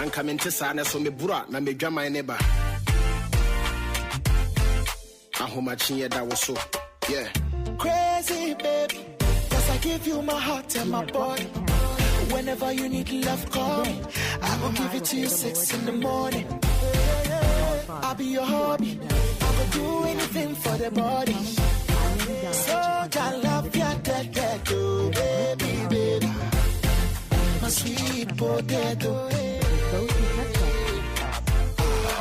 Anka mentesa na so me bura na me dwa my neighbor. Ahomachi da wo so. Yeah. Crazy baby, 'cause I give you my heart and my body. Whenever you need love, call me. I will give it to you 6 in the morning. I'll be your hobby. I will do anything for the body. So I love ya, that, oh, baby, baby. My sweet potato.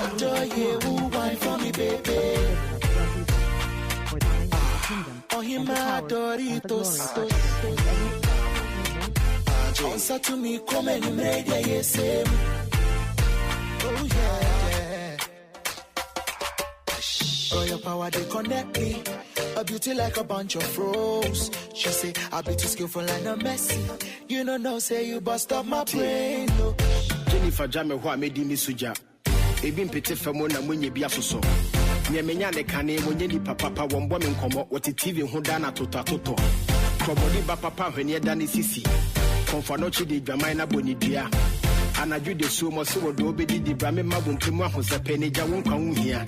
Adore you, wine for me, baby. Oh, you my Doritos. Answer to me, come and you made ya, yes, oh, yeah. Oh, your power, they connect me. A beauty like a bunch of rose. She say, I'll be too skillful and a messy. You know, no, say you bust up my brain, no. Jennifer Jame, who I made me suja. Ebin pete famona when you be a so. Nyamenya ne kane monye di papa wombo me nkomo wote TV ho da na toto. Kobodi ba papa hwene da ne sisi. Konfa no chi di dwaman na bonidua. Anaju de so mo se wodo obedi di bra me mabom pemu ahosepe ne gya wonkwa wo hia.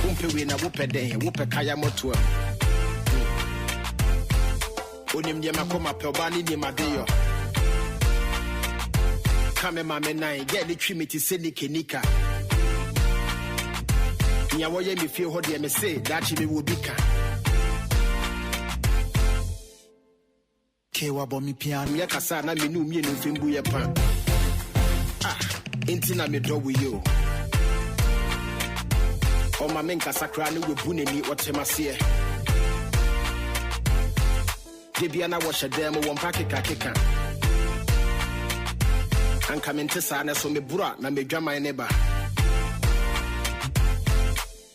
Umpewe na wo peden wo pekaya moto. Onim de makoma pe oba ni madeyo. Kame mame nine get the trimity se ni kenika. Nya wo ye me fie ho de me say that me will be ka. Kewa bo mi piano ya kasa na me nu mie no fembu ye pan. Enti na me do we yo. O ma men kasa kra ne webu nani otemase. Debia na wo hyedem wo mpa keka. Anka mentesa na so me bura na me dwa my neighbor.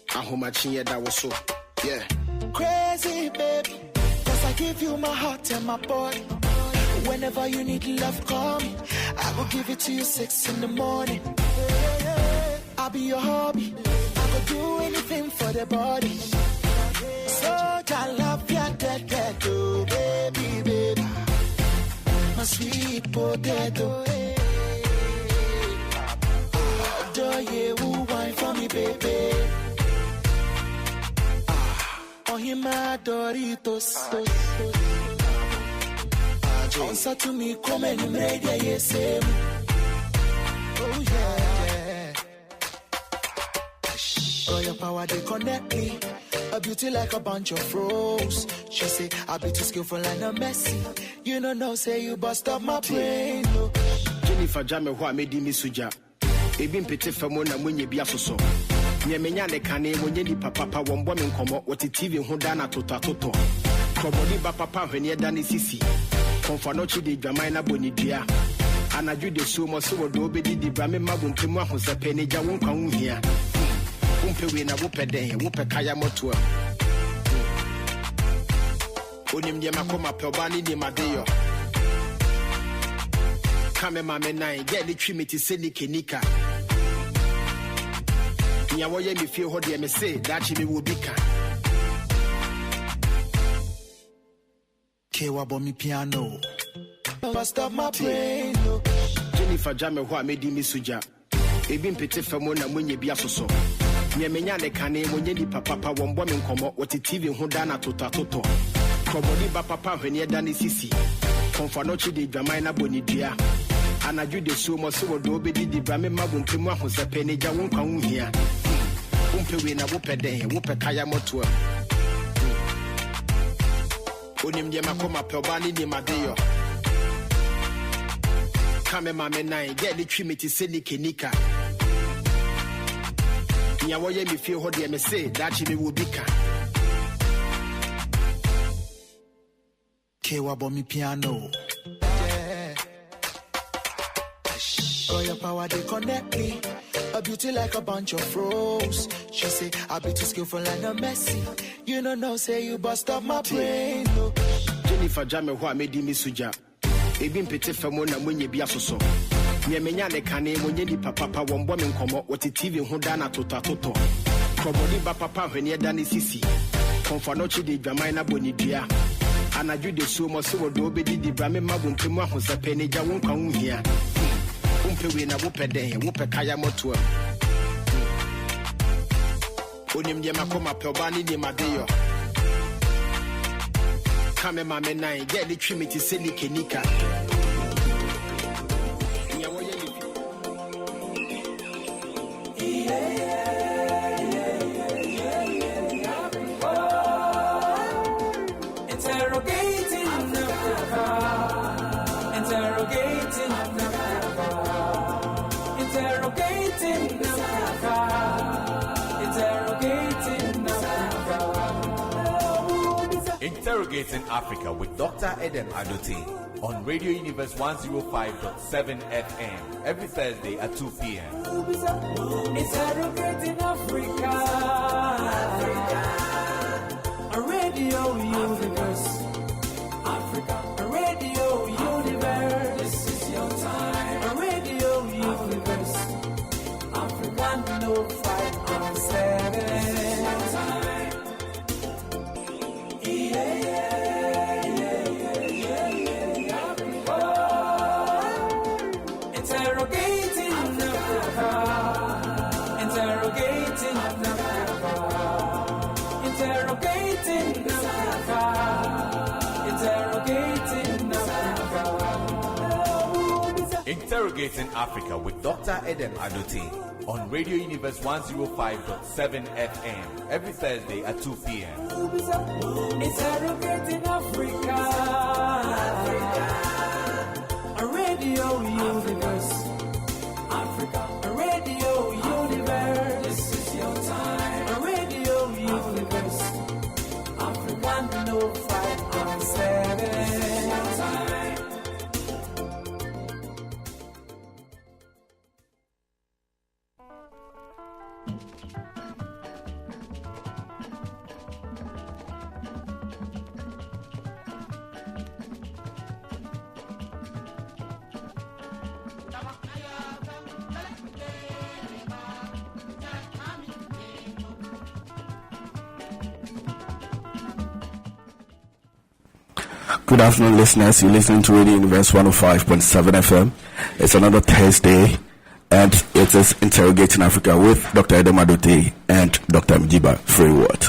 Ahomachi da wo so. Yeah. Crazy baby, 'cause I give you my heart and my body. Whenever you need love, call me. I will give it to you 6 in the morning. I'll be your hobby. I will do anything for the body. So I love ya, that, oh, baby, baby. My sweet potato. Adore you, wine for me, baby. Oh, you my Doritos. Answer to me, come and you made ya, yes, oh, yeah. Oh, your power, they connect me. A beauty like a bunch of rose. She say, I'll be too skillful and a messy. You know, no, say you bust up my brain, no. Jennifer Jame, who I made me suja. Ebin pete famona when you be a so. Nyamenya ne kane monye di papa wombo me nkomo wote TV ho da na toto. Kobodi ba papa hwene da ne sisi. Konfa no chi di dwaman na bonidua. Anaju de so mo se wodo obedi di bra me mabom pemu ahosepe ne gya wonkwa wo hia. Umpewe na wo peden wo pekaya moto. Onim de makoma pe oba ni de madeyo. Kame mame nine get the trimity se ni kenika. Nya wo ye me fie ho de me say that me will be ka. Kewa bo mi piano. Bust up my brain, no. Jennifer Jame who I made me suja. Ebin pete famona munye bia soso. Nyamenya ne kane monye di papa wombo me nkomo wote TV ho da na toto. Kobodi ba papa hwene da ne sisi. Konfa no chi di dwaman na bonidua. Anaju de so mo se wodo obedi di bra me mabom pemu ahosepe ne gya wonkwa wo hia. Umpewe na wo peden wo pekaya moto. Onim de makoma pe oba ni madeyo. Kame mame nine get the trimity se ni kenika. Nya wo ye me fie ho de me say that me will be ka. Kewa bo mi piano. Yeah. Oh, your power, they connect me. A beauty like a bunch of rose. She say, I'll be too skillful and a messy. You know, no, say you bust up my brain, no. Jennifer Jame who I made me suja. Ebin pete famona munye bia soso. Nyamenya ne kane monye di papa wombo me nkomo wote TV ho da na toto. Kobodi ba papa hwene da ne sisi. Konfa no chi di dwaman na bonidua. Anaju de so mo se wodo obedi di bra me mabom pemu ahosepe ne gya wonkwa wo hia. Umpe na wupe den, wupe kaya motua. Unim de makoma pelbani ni madeyo. Kame mame nine, get the trimity silly kenika. Interrogating Africa with Dr. Eden Adote on Radio Universe 105.7 FM every Thursday at 2 p.m. Interrogating Africa. A radio universe. Africa. A radio universe. This is your time. A radio universe. Africa 105.7. Interrogating Africa with Dr. Eden Adote on Radio Universe 105.7 FM every Thursday at 2 p.m. Interrogating Africa. A radio universe. Africa. A radio universe. This is your time. A radio universe. Africa 105.7. Good afternoon, listeners. You're listening to Radio Universe 105.7 FM. It's another Thursday, and it is Interrogating Africa with Dr. Eden Adote and Dr. Mjiba Freyward.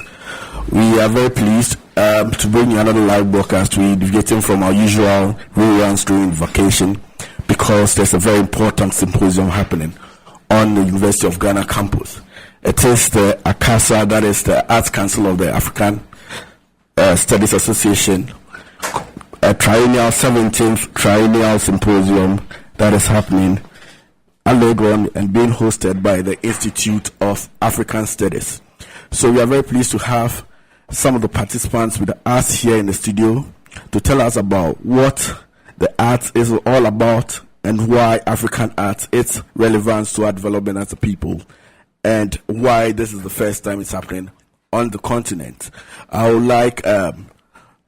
We are very pleased to bring you another live broadcast. We're deviating from our usual reruns during vacation because there's a very important symposium happening on the University of Ghana campus. It is the ACASA, that is the Arts Council of the African Studies Association, a triennial 17th triennial symposium that is happening at Legon and being hosted by the Institute of African Studies. So we are very pleased to have some of the participants with us here in the studio to tell us about what the art is all about and why African art, its relevance to our development as a people, and why this is the first time it's happening on the continent. I would like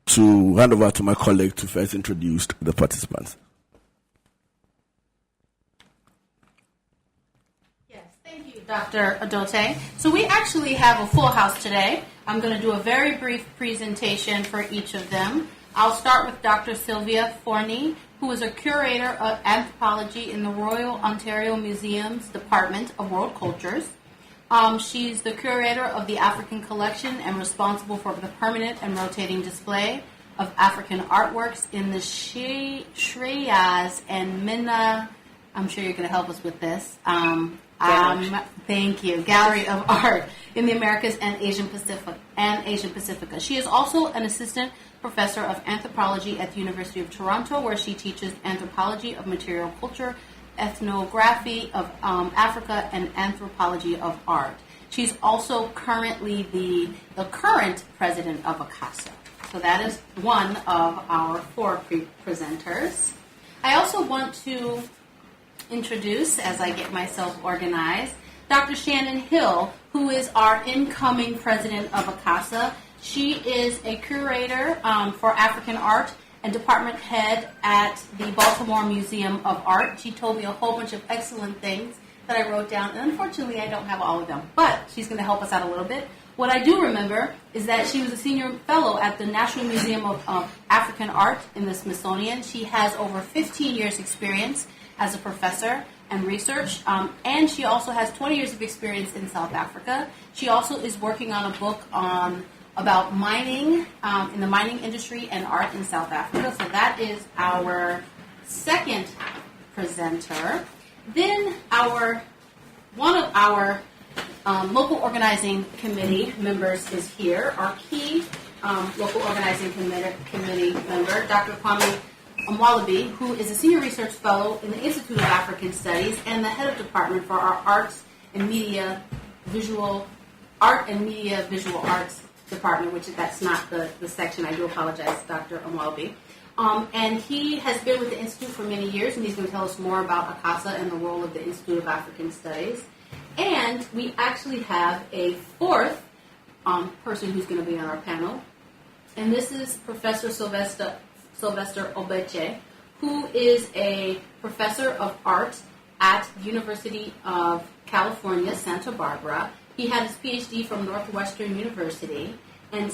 to hand over to my colleague to first introduce the participants. Yes, thank you, Dr. Adote. So we actually have a full house today. I'm going to do a very brief presentation for each of them. I'll start with Dr. Sylvia Forney, who is a curator of anthropology in the Royal Ontario Museum's Department of World Cultures. She's the curator of the African collection and responsible for the permanent and rotating display of African artworks in the Shreyas and Minna, I'm sure you're going to help us with this, thank you, Gallery of Art in the Americas and Asian Pacifica. She is also an assistant professor of anthropology at the University of Toronto, where she teaches anthropology of material culture, ethnography of Africa, and anthropology of art. She's also currently the current president of ACASA. So that is one of our four presenters. I also want to introduce, as I get myself organized, Dr. Shannon Hill, who is our incoming president of ACASA. She is a curator for African art and department head at the Baltimore Museum of Art. She told me a whole bunch of excellent things that I wrote down, and unfortunately I don't have all of them, but she's going to help us out a little bit. What I do remember is that she was a senior fellow at the National Museum of African Art in the Smithsonian. She has over 15 years experience as a professor and research, and she also has 20 years of experience in South Africa. She also is working on a book about mining, in the mining industry and art in South Africa. So that is our second presenter. Then one of our local organizing committee members is here. Our key local organizing committee member, Dr. Kwame Mwalabi, who is a senior research fellow in the Institute of African Studies and the head of department for our Art and Media Visual Arts department, which that's not the section. I do apologize, Dr. Mwalabi. And he has been with the Institute for many years, and he's going to tell us more about ACASA and the role of the Institute of African Studies. And we actually have a fourth person who's going to be on our panel, and this is Professor Sylvester Obeche, who is a professor of art at the University of California, Santa Barbara. He had his PhD from Northwestern University, and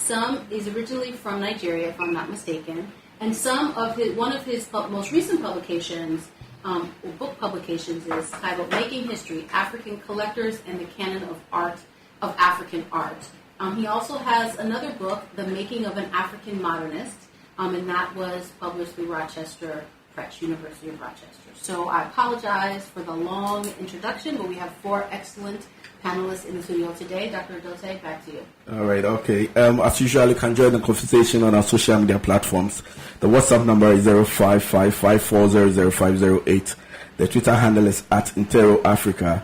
is originally from Nigeria, if I'm not mistaken. And one of his most recent publications, book publications, is titled "Making History: African Collectors and the Canon of African Art." He also has another book, "The Making of an African Modernist," and that was published through Rochester Press, University of Rochester. So I apologize for the long introduction, but we have four excellent panelists in the studio today. Dr. Adote, back to you. All right, okay. As usual, you can join the conversation on our social media platforms. The WhatsApp number is 0555400508. The Twitter handle is @InteroAfrica.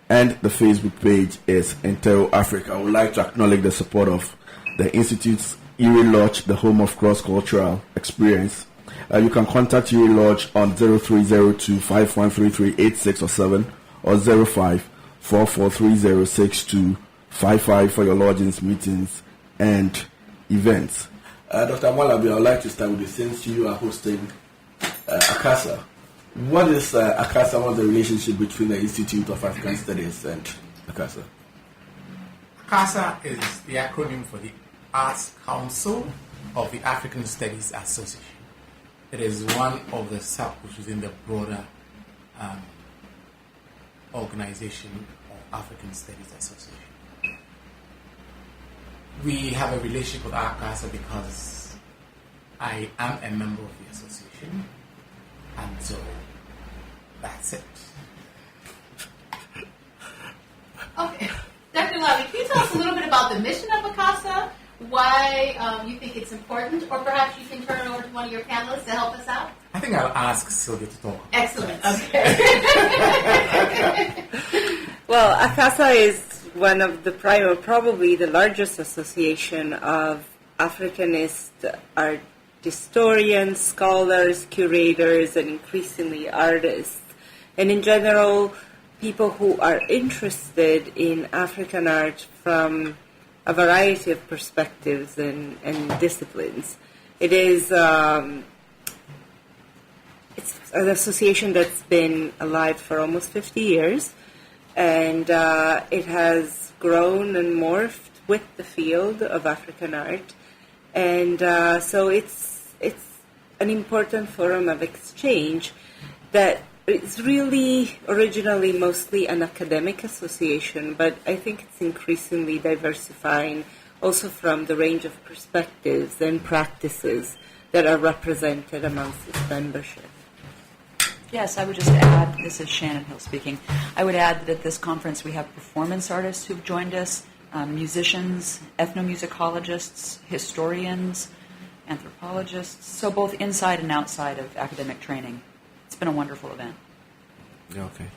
And the Facebook page is Intero Africa. I would like to acknowledge the support of the Institute's Erie Lodge, the home of cross-cultural experience. You can contact Erie Lodge on 0302-5133-86 or 7 or 05-4430-6255 for your lodgings, meetings, and events. Dr. Mwalabi, I would like to start with you since you are hosting ACASA. What is ACASA? What's the relationship between the Institute of African Studies and ACASA? ACASA is the acronym for the Arts Council of the African Studies Association. It is one of the subgroups within the broader organization of African Studies Association. We have a relationship with ACASA because I am a member of the association, and so that's it. Okay. Dr. Lavi, can you tell us a little bit about the mission of ACASA, why you think it's important, or perhaps you can turn it over to one of your panelists to help us out? I think I'll ask Sylvia to talk. Excellent. Okay. Well, ACASA is one of the probably the largest association of Africanist art historians, scholars, curators, and increasingly artists. And in general, people who are interested in African art from a variety of perspectives and disciplines. It is it's an association that's been alive for almost 50 years, and it has grown and morphed with the field of African art. And so it's an important forum of exchange that it's really originally mostly an academic association, but I think it's increasingly diversifying also from the range of perspectives and practices that are represented amongst its membership. Yes, I would just add, this is Shannon Hill speaking, I would add that at this conference we have performance artists who've joined us, musicians, ethnomusicologists, historians, anthropologists, so both inside and outside of academic training. It's been a wonderful event. Okay.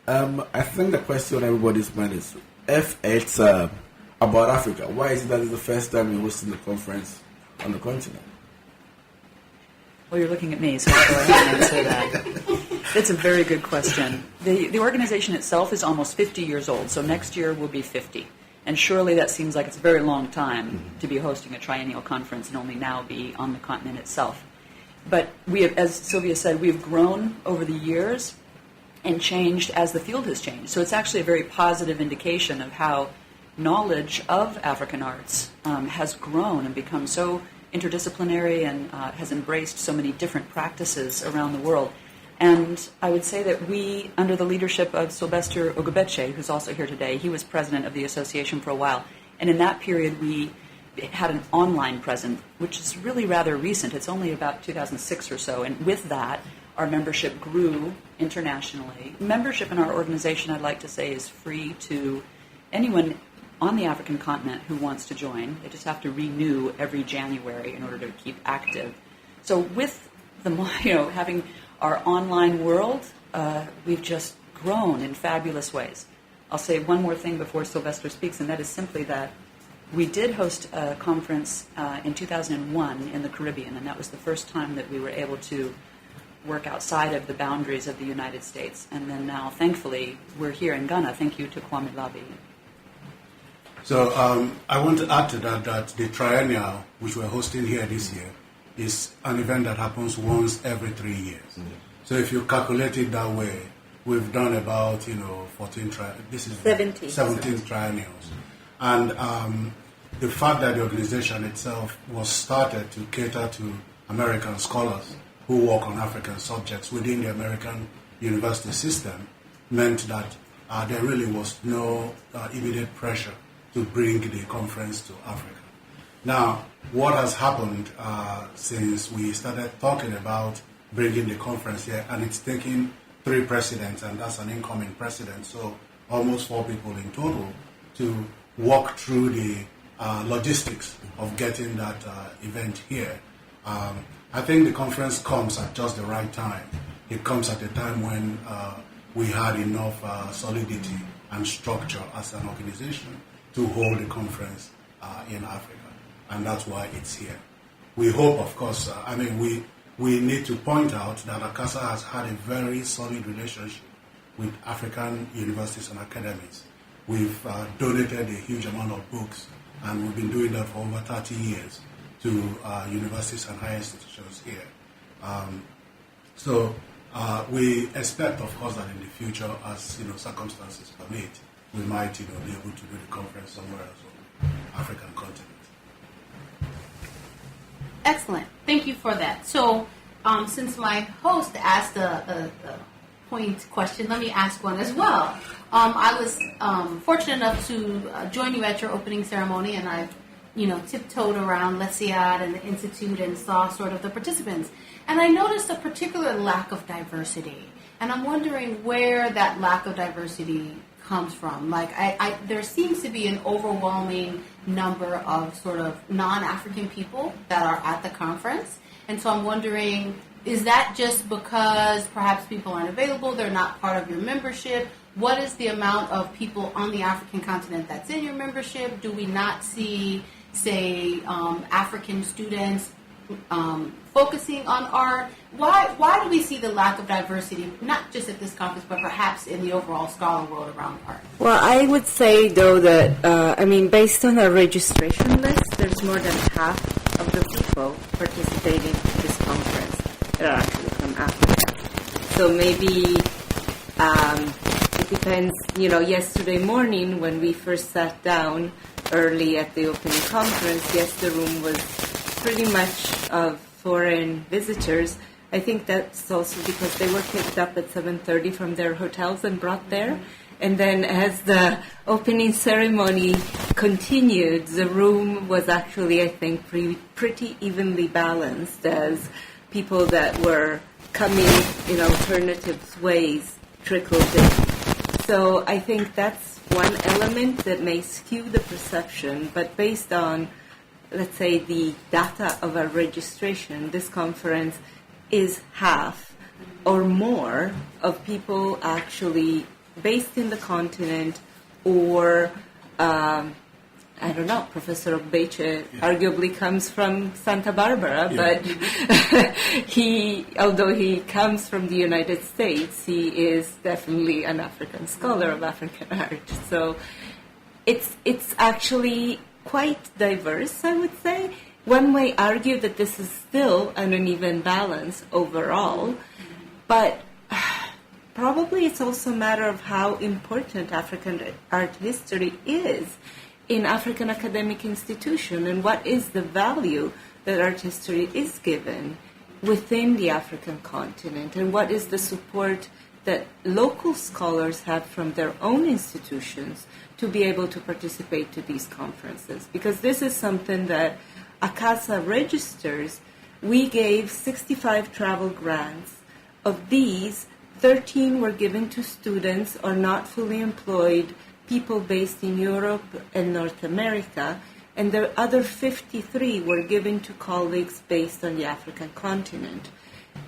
I think the question on everybody's mind is, if it's about Africa, why is it that it's the first time you're hosting the conference on the continent? Well, you're looking at me, so I'll go ahead and answer that. It's a very good question. The organization itself is almost 50 years old, so next year will be 50. And surely that seems like it's a very long time to be hosting a triennial conference and only now be on the continent itself. But we have, as Sylvia said, we've grown over the years and changed as the field has changed. So it's actually a very positive indication of how knowledge of African arts has grown and become so interdisciplinary and has embraced so many different practices around the world. And I would say that we, under the leadership of Sylvester Ogubeche, who's also here today, he was president of the association for a while. And in that period, we had an online presence, which is really rather recent. It's only about 2006 or so. And with that, our membership grew internationally. Membership in our organization, I'd like to say, is free to anyone on the African continent who wants to join. They just have to renew every January in order to keep active. So with the, having our online world, we've just grown in fabulous ways. I'll say one more thing before Sylvester speaks, and that is simply that we did host a conference in 2001 in the Caribbean, and that was the first time that we were able to work outside of the boundaries of the United States. And then now, thankfully, we're here in Ghana. Thank you to Kwame Labi. So I want to add to that the triennial, which we're hosting here this year, is an event that happens once every 3 years. Mm-hmm. So if you calculate it that way, we've done about 17 triennials. And the fact that the organization itself was started to cater to American scholars who work on African subjects within the American university system meant that there really was no immediate pressure to bring the conference to Africa. Now, what has happened since we started talking about bringing the conference here, and it's taken 3 presidents, and that's an incoming president, so almost 4 people in total, to walk through the logistics of getting that event here. I think the conference comes at just the right time. It comes at a time when we had enough solidity and structure as an organization to hold the conference in Africa, and that's why it's here. We hope, of course, we need to point out that ACASA has had a very solid relationship with African universities and academies. We've donated a huge amount of books, and we've been doing that for over 30 years to universities and higher institutions here. So we expect, of course, that in the future, as circumstances permit, we might be able to do the conference somewhere else on the African continent. Excellent. Thank you for that. So since my host asked a point question, let me ask one as well. I was fortunate enough to join you at your opening ceremony, and I tiptoed around LESIAD and the Institute and saw sort of the participants. And I noticed a particular lack of diversity. And I'm wondering where that lack of diversity comes from. Like, there seems to be an overwhelming number of sort of non-African people that are at the conference. And so I'm wondering, is that just because perhaps people aren't available, they're not part of your membership? What is the amount of people on the African continent that's in your membership? Do we not see, say, African students focusing on art? Why do we see the lack of diversity, not just at this conference, but perhaps in the overall scholar world around art? Well, I would say, though, that, based on our registration list, there's more than half of the people participating in this conference that are actually from Africa. So maybe it depends. Yesterday morning when we first sat down early at the opening conference, yes, the room was pretty much of foreign visitors. I think that's also because they were picked up at 7:30 from their hotels and brought there. And then as the opening ceremony continued, the room was actually, I think, pretty evenly balanced as people that were coming in alternative ways trickled in. So I think that's one element that may skew the perception, but based on, let's say, the data of our registration, this conference is half or more of people actually based in the continent, or Professor Ogubeche arguably comes from Santa Barbara, but although he comes from the United States, he is definitely an African scholar of African art. So it's actually quite diverse, I would say. One may argue that this is still an uneven balance overall, but probably it's also a matter of how important African art history is in African academic institution and what is the value that art history is given within the African continent, and what is the support that local scholars have from their own institutions to be able to participate to these conferences. Because this is something that ACASA registers. We gave 65 travel grants. Of these, 13 were given to students or not fully employed people based in Europe and North America, and the other 53 were given to colleagues based on the African continent.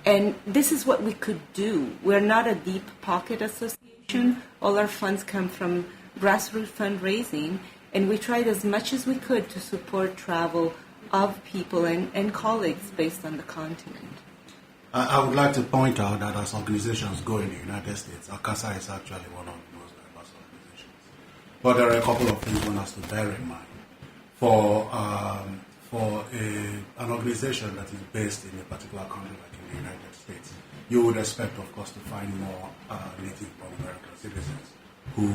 And this is what we could do. We're not a deep pocket association. All our funds come from grassroots fundraising, and we tried as much as we could to support travel of people and colleagues based on the continent. I would like to point out that as organizations go in the United States, ACASA is actually one of the most diverse organizations. But there are a couple of things one has to bear in mind. For an organization that is based in a particular country like in the United States, you would expect, of course, to find more native American citizens who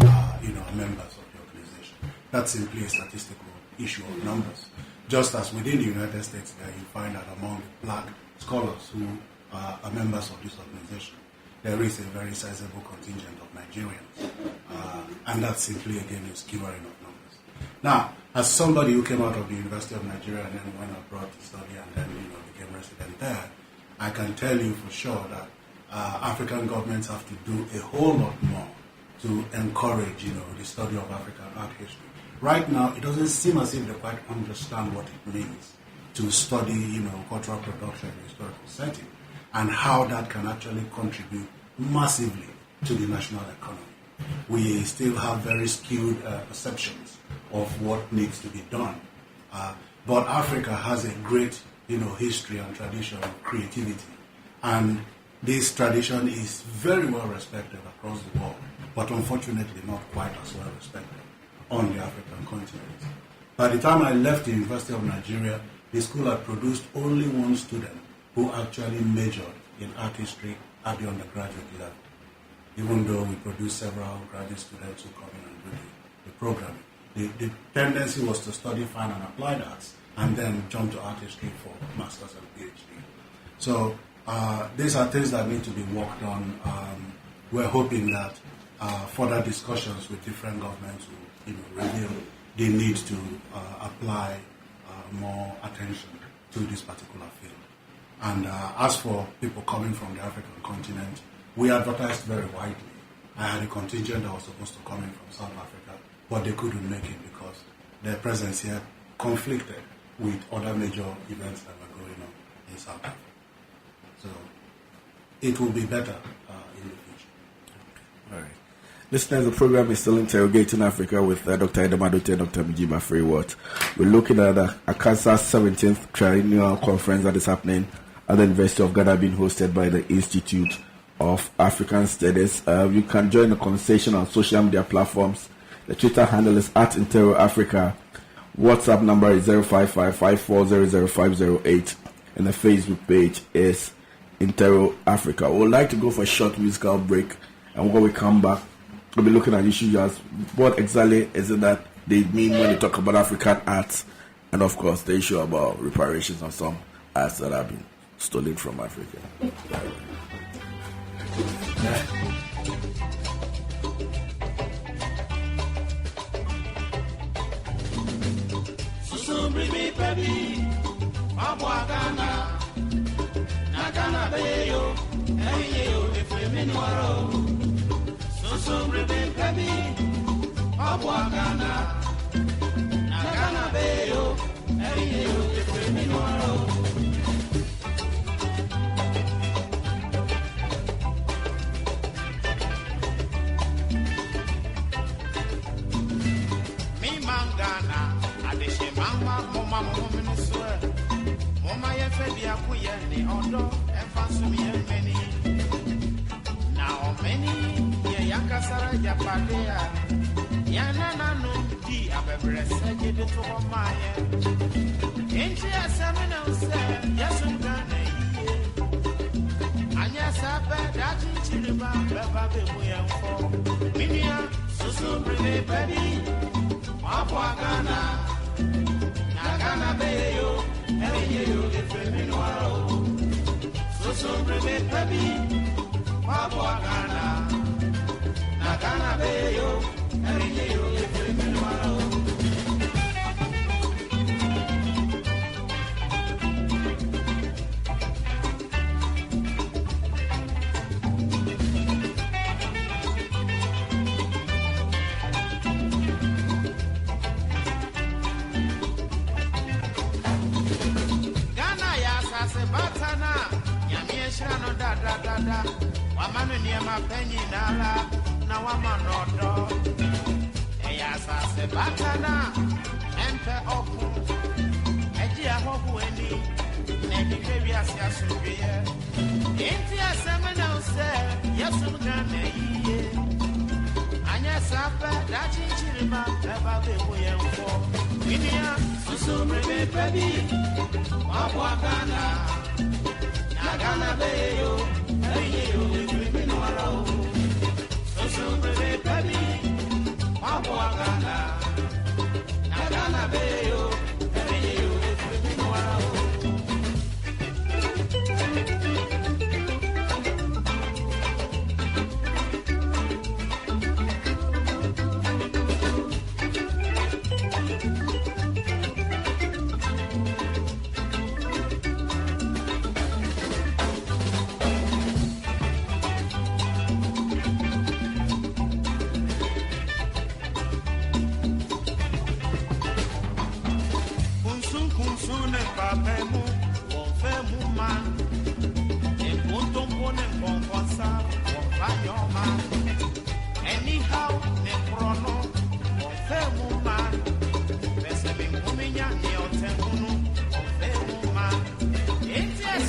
are members of the organization. That's simply a statistical issue of numbers. Just as within the United States, there you find that among the black scholars who are members of this organization, there is a very sizable contingent of Nigerians. And that simply, again, is skewering of numbers. Now, as somebody who came out of the University of Nigeria and then went abroad to study and then became resident there, I can tell you for sure that African governments have to do a whole lot more to encourage, the study of African art history. Right now, it doesn't seem as if they quite understand what it means to study, cultural production in a historical setting and how that can actually contribute massively to the national economy. We still have very skewed perceptions of what needs to be done. But Africa has a great, history and tradition of creativity. And this tradition is very well respected across the world, but unfortunately not quite as well respected on the African continent. By the time I left the University of Nigeria, the school had produced only one student who actually majored in art history at the undergraduate level, even though we produced several graduate students who come in and do the programming. The tendency was to study fine and applied arts and then jump to art history for master's and PhD. So these are things that need to be worked on. We're hoping that further discussions with different governments will reveal the need to apply more attention to this particular field. And as for people coming from the African continent, we advertised very widely. I had a contingent that was supposed to come in from South Africa, but they couldn't make it because their presence here conflicted with other major events that were going on in South Africa. So it will be better in the future. All right. Listeners, the program is still Interrogating Africa with Dr. Edem Adote and Dr. Mujima Freewatt. We're looking at the ACASA 17th Triennial Conference that is happening at the University of Ghana, being hosted by the Institute of African Studies. You can join the conversation on social media platforms. The Twitter handle is @InterroAfrica. WhatsApp number is 055-5400-508. And the Facebook page is Interro Africa. We would like to go for a short musical break. And when we come back, we'll be looking at issues as what exactly is it that they mean when they talk about African arts, and of course the issue about reparations on some arts that have been stolen from Africa.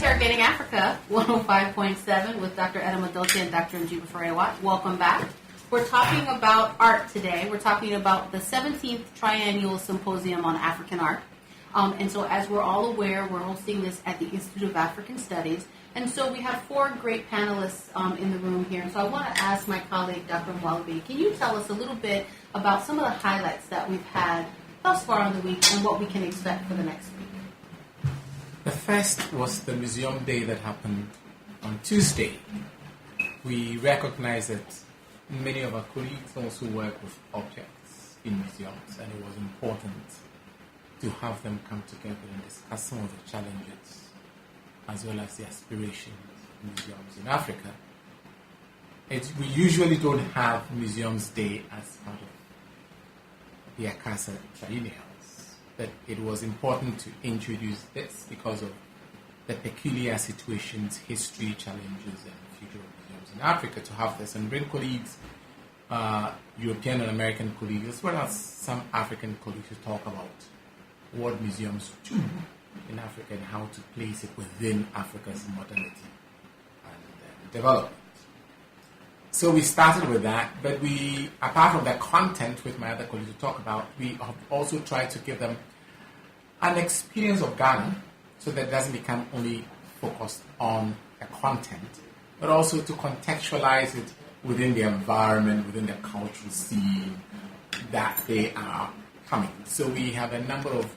Interrogating Africa, 105.7 with Dr. Edem Adote and Dr. Njiba Ferreira. Welcome back. We're talking about art today. We're talking about the 17th Triennial Symposium on African Art. And so as we're all aware, we're hosting this at the Institute of African Studies. And so we have four great panelists in the room here. So I want to ask my colleague, Dr. Mwalibi, can you tell us a little bit about some of the highlights that we've had thus far in the week and what we can expect for the next week? The first was the Museum Day that happened on Tuesday. We recognize that many of our colleagues also work with objects in museums, and it was important to have them come together and discuss some of the challenges as well as the aspirations of museums in Africa. We usually don't have Museums Day as part of the ACASA triennials, but it was important to introduce this because of the peculiar situations, history, challenges, and future of museums in Africa, to have this and bring colleagues, European and American colleagues, as well as some African colleagues, to talk about what museums do in Africa and how to place it within Africa's modernity and development. So we started with that, but we, apart from the content with my other colleagues to talk about, we have also tried to give them an experience of Ghana so that it doesn't become only focused on the content, but also to contextualize it within the environment, within the cultural scene that they are coming. So we have a number of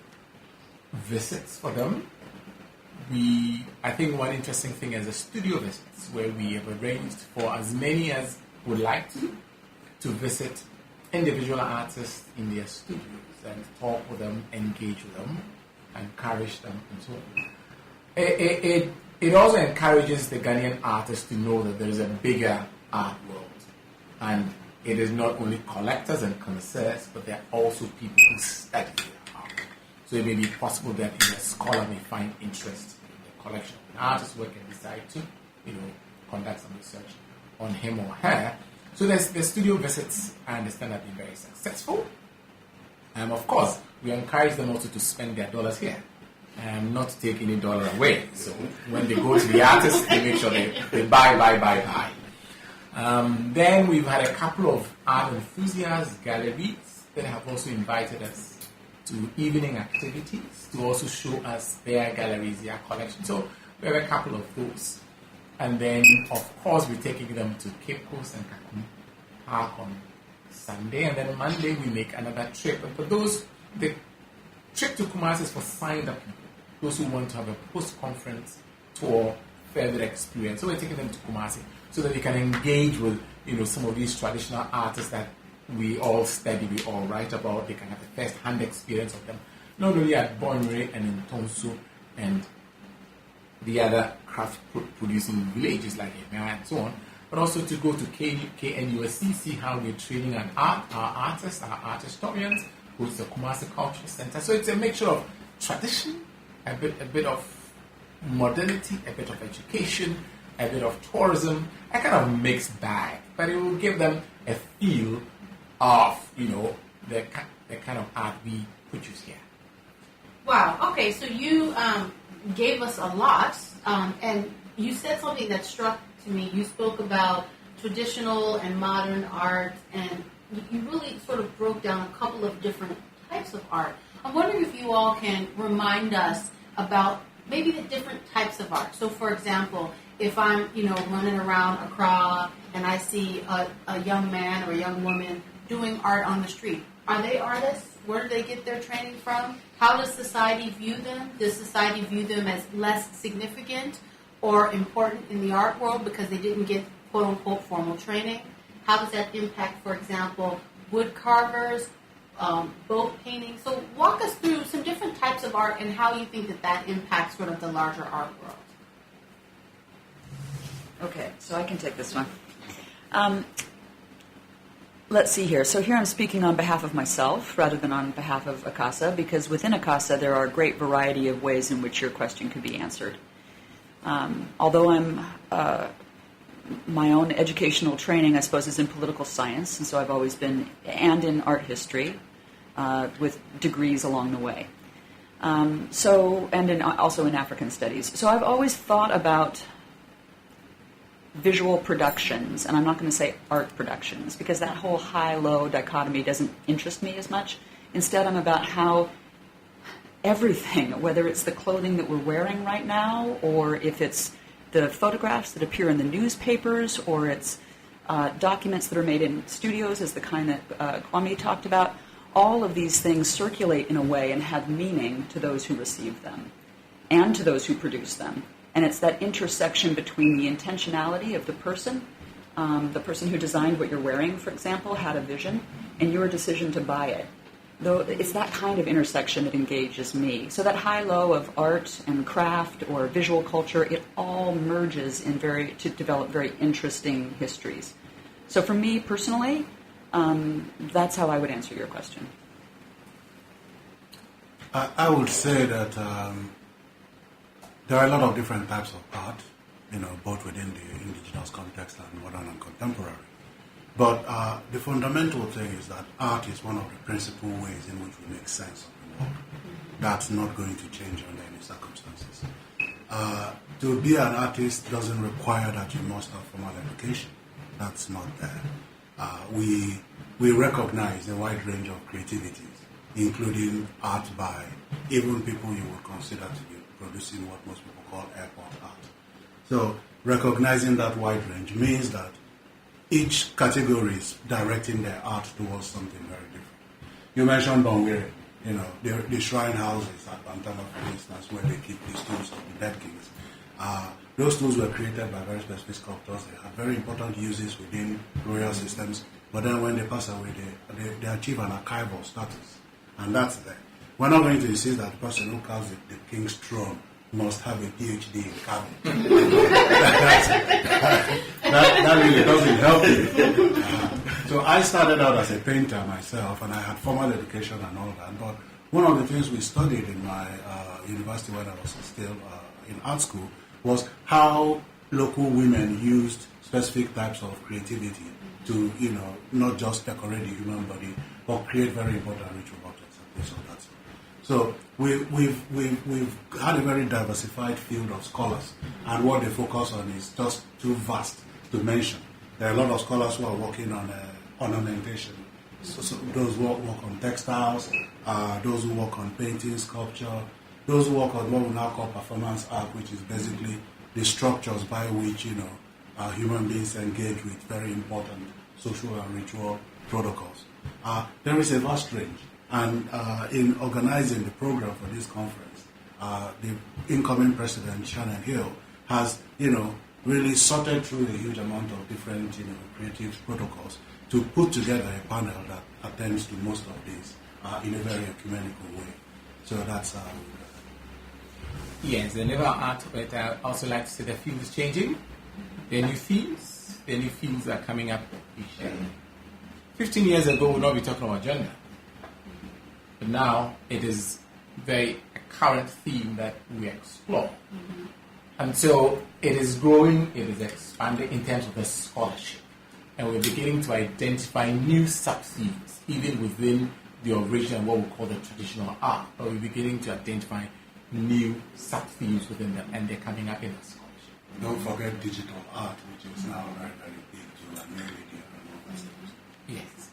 visits for them. I think one interesting thing is the studio visits, where we have arranged for as many as would like to visit individual artists in their studios and talk with them, engage with them, encourage them, and so on. It also encourages the Ghanaian artists to know that there is a bigger art world, and it is not only collectors and connoisseurs, but there are also people who study their art. So it may be possible that a scholar may find interest in the collection of an artist's work and decide to, conduct some research on him or her. So the studio visits, I understand, have been very successful. Of course, we encourage them also to spend their dollars here and not to take any dollar away. So when they go to the artist, they make sure they buy. Then we've had a couple of art enthusiast galleries that have also invited us to evening activities to also show us their galleries, their collection. So we have a couple of those. And then, of course, we're taking them to Cape Coast and Kakum Park on Sunday. And then Monday, we make another trip. And for those, the trip to Kumasi is for signed up people, those who want to have a post-conference tour fair bit of experience. So we're taking them to Kumasi so that they can engage with, some of these traditional artists that we all study, we all write about. They can have a first-hand experience of them, not only at Bonre and in Tonsu and the other craft-producing villages like Emea and so on, but also to go to KNUSC, see how we're training our artists, our art historians, who is the Kumasi Cultural Center. So it's a mixture of tradition, a bit of modernity, a bit of education, a bit of tourism, a kind of mixed bag. But it will give them a feel of, the kind of art we produce here. Wow. Okay, so you gave us a lot, and you said something that struck to me. You spoke about traditional and modern art, and you really sort of broke down a couple of different types of art. I'm wondering if you all can remind us about maybe the different types of art. So, for example, if I'm, running around Accra and I see a young man or a young woman doing art on the street, are they artists? Where do they get their training from? How does society view them? Does society view them as less significant or important in the art world because they didn't get quote-unquote formal training? How does that impact, for example, wood carvers, boat painting? So walk us through some different types of art and how you think that impacts sort of the larger art world. Okay, so I can take this one. Let's see here. So here I'm speaking on behalf of myself rather than on behalf of ACASA, because within ACASA there are a great variety of ways in which your question could be answered. Although I'm my own educational training, I suppose, is in political science, and so I've always been, and in art history, with degrees along the way. Also in African studies. So I've always thought about visual productions, and I'm not going to say art productions, because that whole high-low dichotomy doesn't interest me as much. Instead, I'm about how everything, whether it's the clothing that we're wearing right now, or if it's the photographs that appear in the newspapers, or it's documents that are made in studios, as the kind that Kwame talked about, all of these things circulate in a way and have meaning to those who receive them and to those who produce them. And it's that intersection between the intentionality of the person who designed what you're wearing, for example, had a vision, and your decision to buy it. Though it's that kind of intersection that engages me. So that high-low of art and craft or visual culture, it all merges to develop very interesting histories. So for me personally, that's how I would answer your question. I would say that there are a lot of different types of art, both within the indigenous context and modern and contemporary. But the fundamental thing is that art is one of the principal ways in which we make sense of the world. That's not going to change under any circumstances. To be an artist doesn't require that you must have formal education. That's not there. We recognize a wide range of creativities, including art by even people you would consider to be producing what most people call airport art. So recognizing that wide range means that each category is directing their art towards something very different. You mentioned Bongwere, the shrine houses at Bantama, for instance, where they keep these tools of the dead kings. Those tools were created by very specific sculptors. They have very important uses within royal systems, but then when they pass away, they achieve an archival status, and that's there. We're not going to insist that the person who carves the king's throne must have a PhD in carving. that really doesn't help you. So I started out as a painter myself, and I had formal education and all that. But one of the things we studied in my university when I was still in art school was how local women used specific types of creativity to, not just decorate the human body, but create very important ritual objects and things of that sort. So we've had a very diversified field of scholars, and what they focus on is just too vast to mention. There are a lot of scholars who are working on ornamentation. So those who work on textiles, those who work on painting, sculpture, those who work on what we now call performance art, which is basically the structures by which human beings engage with very important social and ritual protocols. There is a vast range. And in organizing the program for this conference, the incoming president, Shannon Hill, has, really sorted through a huge amount of different, creative protocols to put together a panel that attends to most of these in a very ecumenical way. So that's Yes, the level of art, but I also like to say the field is changing. There are new themes. The new fields are coming up each year. 15 years ago, we'll not be talking about gender. But now, it is very a current theme that we explore. Mm-hmm. And so, it is growing, it is expanding in terms of the scholarship. And we're beginning to identify new sub-themes, even within the original, what we call the traditional art. But we're beginning to identify new sub-themes within them, and they're coming up in the scholarship. Don't forget digital art, which is now very, very big too, and media and all that stuff. Yes.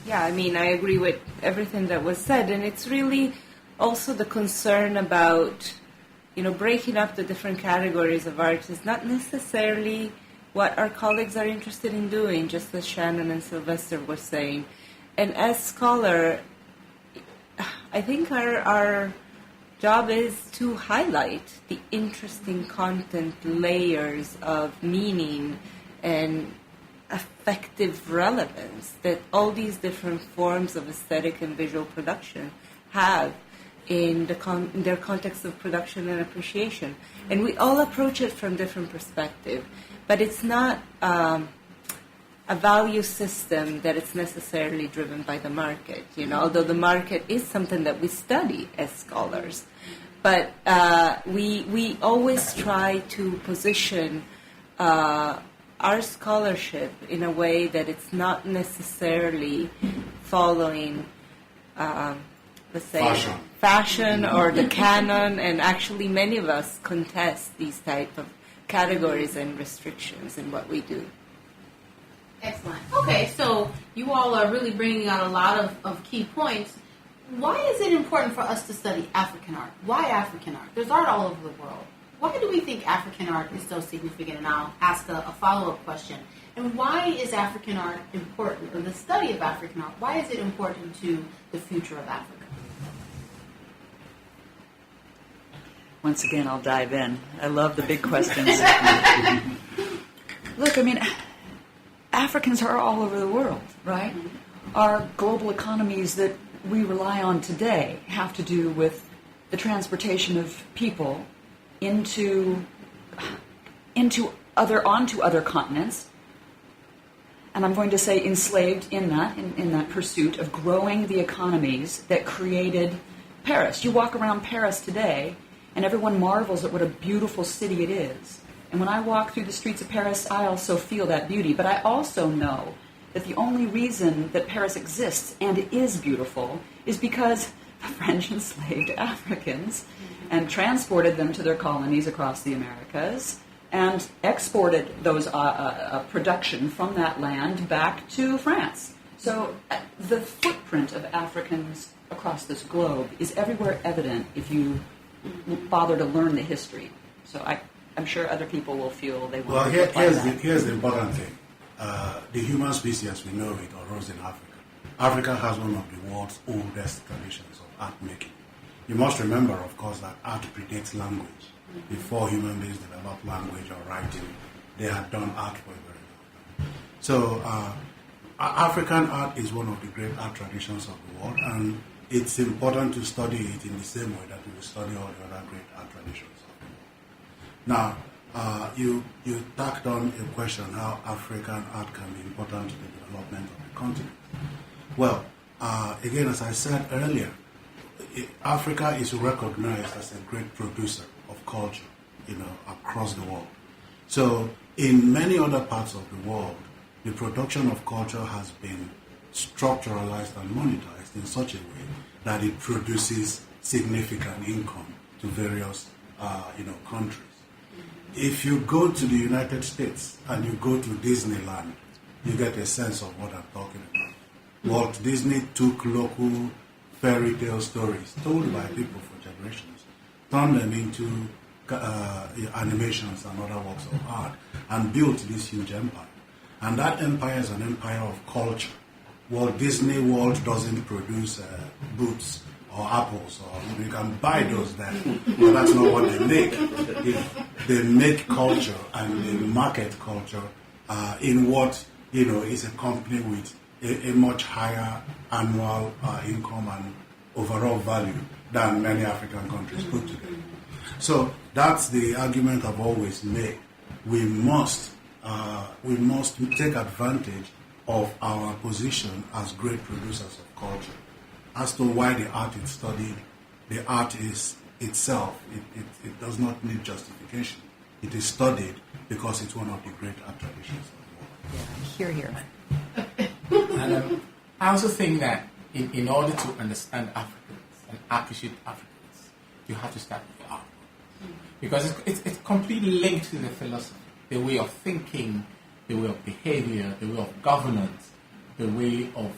Yeah, I mean, I agree with everything that was said, and it's really also the concern about, breaking up the different categories of art is not necessarily what our colleagues are interested in doing, just as Shannon and Sylvester were saying. And as scholar, I think our job is to highlight the interesting content layers of meaning and affective relevance that all these different forms of aesthetic and visual production have in their context of production and appreciation. And we all approach it from different perspectives, but it's not a value system that it's necessarily driven by the market, although the market is something that we study as scholars. But we always try to position our scholarship in a way that it's not necessarily following, let's say, fashion or the canon, and actually many of us contest these type of categories and restrictions in what we do. Excellent. Okay, so you all are really bringing out a lot of key points. Why is it important for us to study African art? Why African art? There's art all over the world. Why do we think African art is so significant? And I'll ask a follow-up question. And why is African art important, or the study of African art, why is it important to the future of Africa? Once again, I'll dive in. I love the big questions. Look, I mean, Africans are all over the world, right? Our global economies that we rely on today have to do with the transportation of people onto other continents. And I'm going to say enslaved in that pursuit of growing the economies that created Paris. You walk around Paris today, and everyone marvels at what a beautiful city it is. And when I walk through the streets of Paris, I also feel that beauty. But I also know that the only reason that Paris exists and is beautiful is because the French enslaved Africans and transported them to their colonies across the Americas and exported those production from that land back to France. So the footprint of Africans across this globe is everywhere evident if you bother to learn the history. So I'm sure other people will feel they will. Well, here's the important thing. The human species as we know it arose in Africa. Africa has one of the world's oldest traditions of art making. You must remember, of course, that art predates language. Before human beings developed language or writing, they had done art for a very long time. So African art is one of the great art traditions of the world, and it's important to study it in the same way that we study all the other great art traditions of the world. Now, you tacked on a question how African art can be important to the development of the continent. Well, again, as I said earlier, Africa is recognized as a great producer of culture, across the world. So, in many other parts of the world, the production of culture has been structuralized and monetized in such a way that it produces significant income to various, countries. If you go to the United States and you go to Disneyland, you get a sense of what I'm talking about. Walt Disney took local fairy tale stories told by people for generations, turned them into animations and other works of art, and built this huge empire. And that empire is an empire of culture. Walt Disney World doesn't produce boots or apples, or you can buy those there. But that's not what they make. They make culture and they market culture in what is a company with a much higher annual income and overall value than many African countries put together. So that's the argument I've always made. We must take advantage of our position as great producers of culture. As to why the art is studied, the art is itself, it does not need justification. It is studied because it's one of the great art traditions of the world. Hear, hear. And I also think that in order to understand Africans and appreciate Africans, you have to start with the art. Because it's completely linked to the philosophy, the way of thinking, the way of behavior, the way of governance, the way of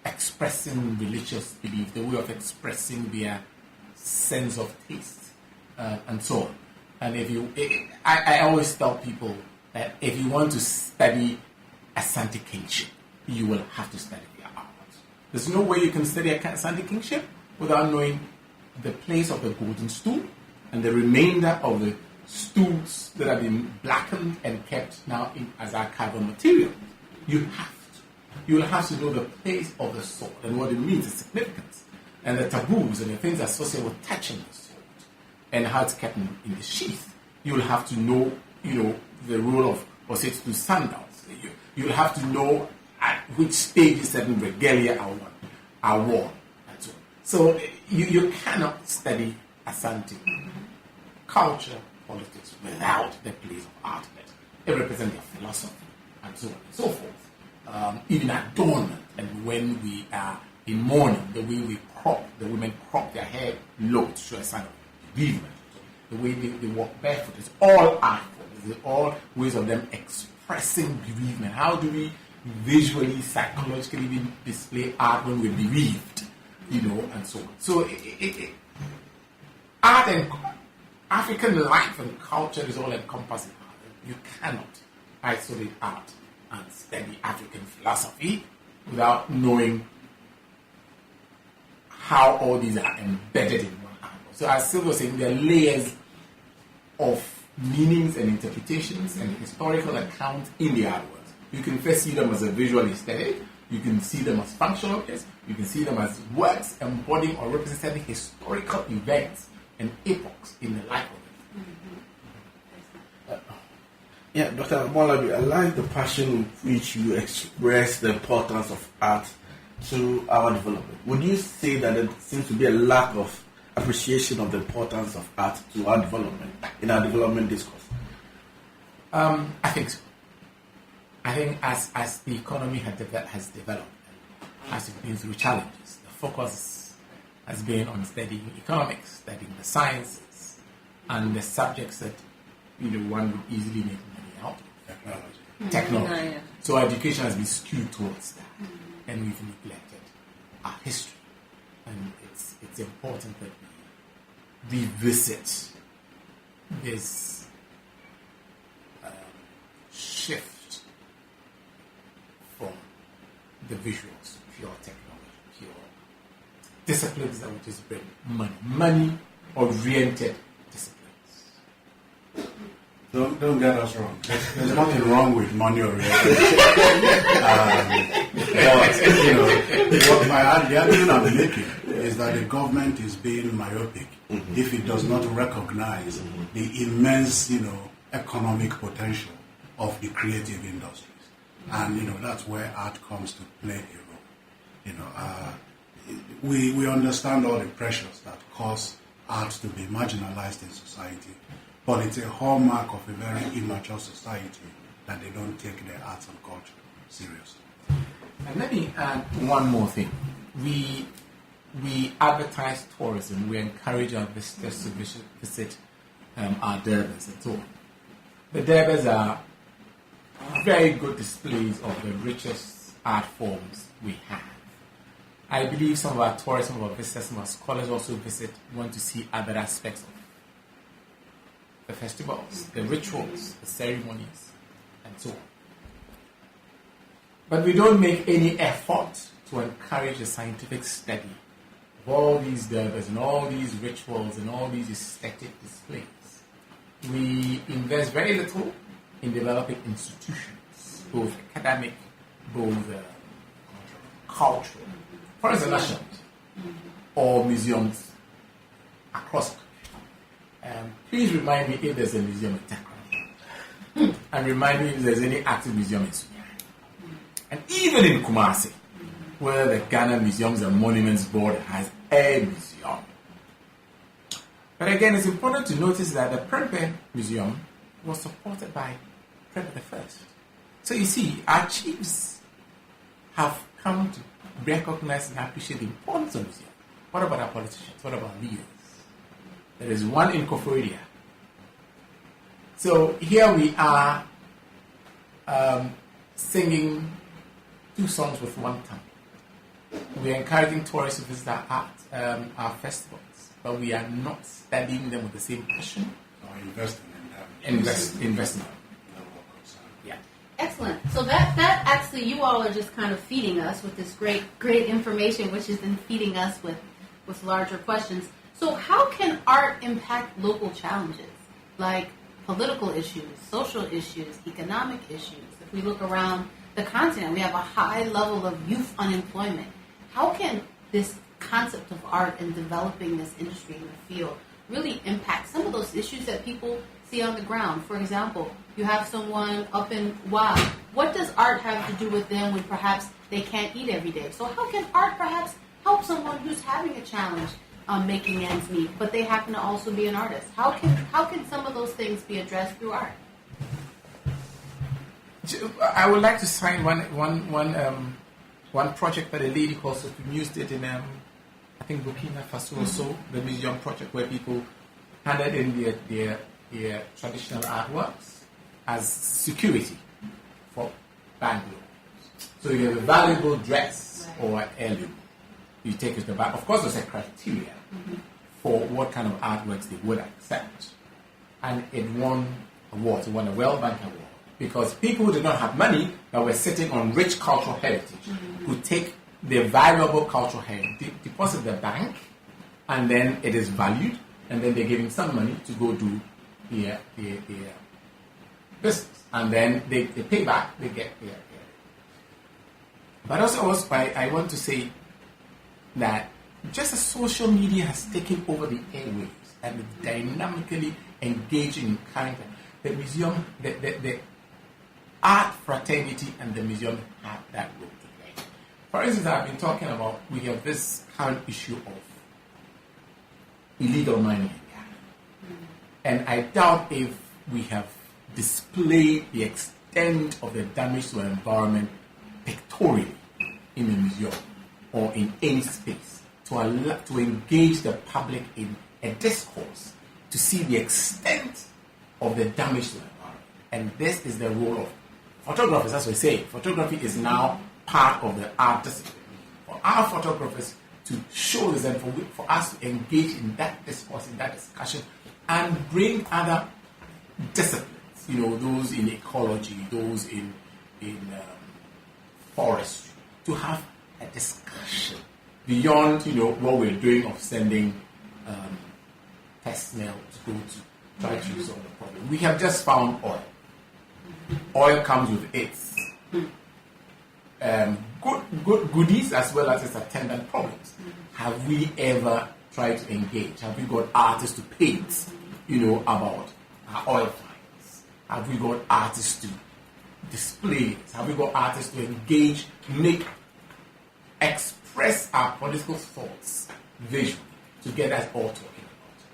expressing religious belief, the way of expressing their sense of taste, and so on. And I always tell people that if you want to study Asante kingship, you will have to study their art. There's no way you can study Asante kingship without knowing the place of the golden stool and the remainder of the stools that have been blackened and kept now as archival material. You will have to know the place of the sword and what it means, the significance, and the taboos and the things associated with touching the sword and how it's kept in the sheath. You will have to know, the rule of Osetu sandals. You will have to know at which stage certain regalia are worn and so on. So you cannot study Asante culture, politics without the place of art in it. It represents their philosophy and so on and so forth. Even adornment, and when we are in mourning, the way the women crop their hair low to show a sign of bereavement, the way they walk barefoot, it's all art forms, it's all ways of them expressing bereavement. How do we visually, psychologically even display art when we're bereaved, and so on. So art and African life and culture is all encompassing art. You cannot isolate art and study African philosophy without knowing how all these are embedded in one art. So as Sylvia was saying, there are layers of meanings and interpretations and historical accounts in the artworks. You can first see them as a visual aesthetic, you can see them as functional, yes, you can see them as works embodying or representing historical events and epochs in the life of it. Yeah, Dr. Molabi, I like the passion with which you express the importance of art to our development. Would you say that there seems to be a lack of appreciation of the importance of art to our development, in our development discourse? I think so. I think as the economy has developed, as it's been through challenges, the focus has been on studying economics, studying the sciences, and the subjects that one would easily make money out of. Technology. So education has been skewed towards that, and we've neglected our history. And it's important that we revisit this shift from the visuals, pure technology, pure disciplines that would just bring money-oriented disciplines. Don't get us wrong. There's nothing wrong with money oriented. The argument I'm making is that the government is being myopic if it does not recognize the immense, economic potential of the creative industries, and that's where art comes to play a role. We understand all the pressures that cause art to be marginalized in society. But it's a hallmark of a very immature society that they don't take their arts and culture seriously. And let me add one more thing. We advertise tourism. We encourage our visitors to visit our derbas and so on. The derbas are very good displays of the richest art forms we have. I believe some of our tourists, some of our visitors, some of our scholars also want to see other aspects of the festivals, the rituals, the ceremonies, and so on. But we don't make any effort to encourage a scientific study of all these Durbers and all these rituals and all these aesthetic displays. We invest very little in developing institutions, both academic, both cultural, for instance, or museums across the country. Please remind me if there's a museum in Takrady, and remind me if there's any active museum in Sudan. And even in Kumasi, where the Ghana Museums and Monuments Board has a museum. But again, it's important to notice that the Prempeh Museum was supported by Prempeh the First. So you see, our chiefs have come to recognize and appreciate the importance of museums. What about our politicians? What about leaders? There is one in Koforidua. So here we are singing two songs with one tongue. We are encouraging tourists to visit our festivals, but we are not studying them with the same passion. Or investing in them. Investing. Yeah. Excellent. So that actually, you all are just kind of feeding us with this great information, which is then feeding us with larger questions. So how can art impact local challenges like political issues, social issues, economic issues? If we look around the continent, we have a high level of youth unemployment. How can this concept of art and developing this industry in the field really impact some of those issues that people see on the ground? For example, you have someone up in Wa. What does art have to do with them when perhaps they can't eat every day? So how can art perhaps help someone who's having a challenge making ends meet, but they happen to also be an artist? How can some of those things be addressed through art? I would like to sign one project that a lady called Sophie Muse did in I think Burkina Faso also, the museum project where people handed in their traditional artworks as security for bank loans. So you have a valuable dress or heirloom, you take it to the bank. Of course, there's a criteria for what kind of artworks they would accept, and it won awards. It won a World Bank award because people who did not have money that were sitting on rich cultural heritage would take their valuable cultural heritage, deposit the bank, and then it is valued, and then they're giving some money to go do their business, and then they pay back, they get their. But also I want to say that just as social media has taken over the airwaves and dynamically engaging in character, the museum, the art fraternity and the museum have that role to play. For instance, I've been talking about, we have this current issue of illegal mining in Ghana. And I doubt if we have displayed the extent of the damage to the environment pictorially in a museum or in any space to engage the public in a discourse to see the extent of the damage to the environment. And this is the role of photographers, as we say. Photography is now part of the art discipline. For our photographers to show this and for us to engage in that discourse, in that discussion, and bring other disciplines, those in ecology, those in forestry, to have a discussion beyond, what we're doing of sending personnel to go to try to resolve the problem. We have just found oil. Oil comes with its good goodies as well as its attendant problems. Have we ever tried to engage? Have we got artists to paint, about our oil finds? Have we got artists to display it? Have we got artists to engage, express our political thoughts visually to get us all talking about it?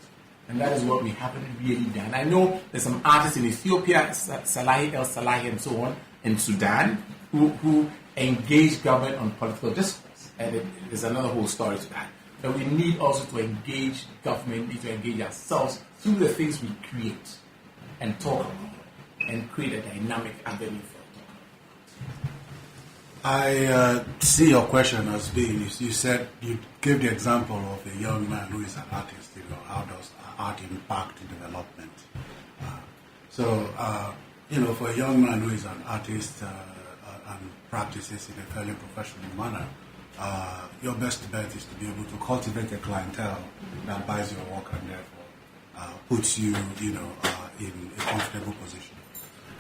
And that is what we haven't really done. I know there's some artists in Ethiopia, Salahi El Salahi and so on, in Sudan, who engage government on political discourse. And there's another whole story to that. But we need also to engage government, need to engage ourselves through the things we create and talk about and create a dynamic avenue for talk. I see your question as being, you said, you gave the example of a young man who is an artist, how does art impact development? For a young man who is an artist and practices in a fairly professional manner, your best bet is to be able to cultivate a clientele that buys your work and therefore puts you, in a comfortable position.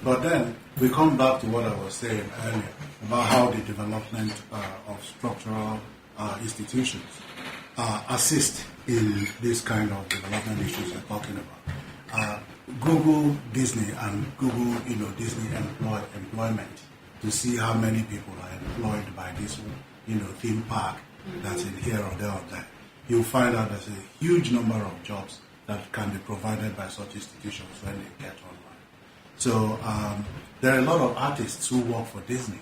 But then we come back to what I was saying earlier about how the development of structural institutions assist in this kind of development issues you're talking about. Google Disney and Google, Disney employment to see how many people are employed by this, theme park that's in here or there or there. You'll find out there's a huge number of jobs that can be provided by such institutions when they get online. So there are a lot of artists who work for Disney.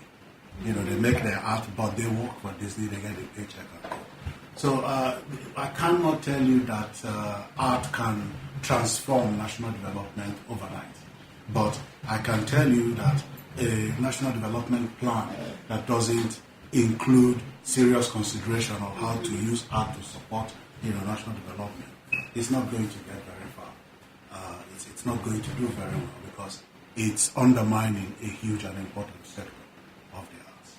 They make their art, but they work for Disney, they get a paycheck and go. So I cannot tell you that art can transform national development overnight. But I can tell you that a national development plan that doesn't include serious consideration of how to use art to support national development is not going to get very far. It's not going to do very well because it's undermining a huge and important sector of the arts.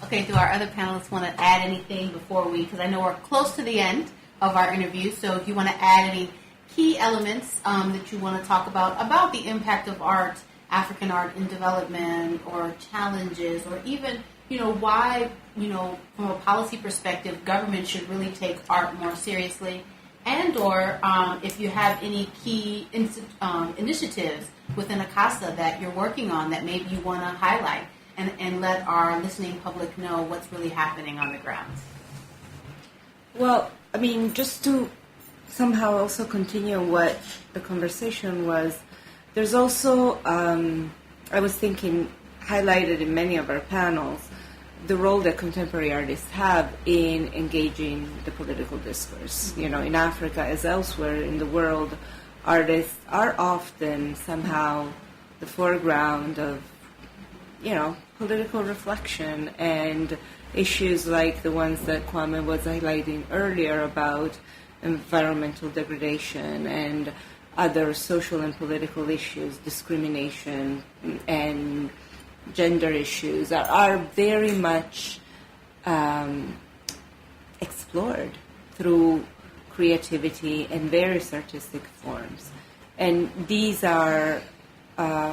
Okay, do our other panelists want to add anything before because I know we're close to the end of our interview, so if you want to add any key elements that you want to talk about the impact of art, African art in development, or challenges, or even, why, from a policy perspective, government should really take art more seriously, and or if you have any key initiatives within ACASA that you're working on that maybe you want to highlight and let our listening public know what's really happening on the ground. Well, just to somehow also continue what the conversation was, there's also, I was thinking, highlighted in many of our panels, the role that contemporary artists have in engaging the political discourse. In Africa as elsewhere in the world, artists are often somehow the foreground of, political reflection and issues like the ones that Kwame was highlighting earlier about environmental degradation and other social and political issues, discrimination and gender issues are very much explored through creativity and various artistic forms. And these are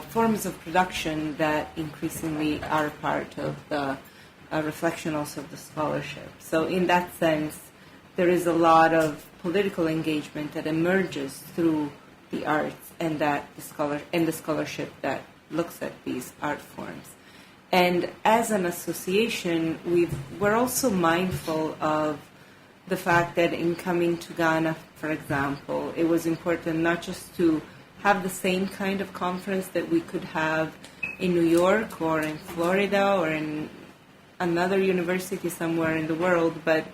forms of production that increasingly are part of the reflection also of the scholarship. So in that sense, there is a lot of political engagement that emerges through the arts and the scholarship that looks at these art forms. And as an association, we're also mindful of the fact that in coming to Ghana, for example, it was important not just to have the same kind of conference that we could have in New York or in Florida or in another university somewhere in the world, but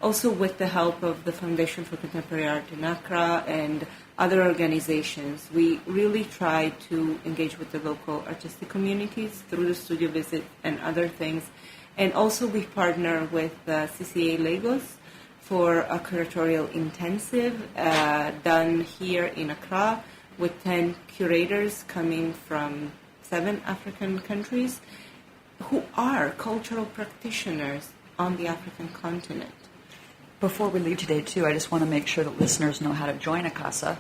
also with the help of the Foundation for Contemporary Art in Accra and other organizations. We really try to engage with the local artistic communities through the studio visit and other things. And also we partner with CCA Lagos for a curatorial intensive done here in Accra with 10 curators coming from 7 African countries who are cultural practitioners on the African continent. Before we leave today, too, I just want to make sure that listeners know how to join ACASA.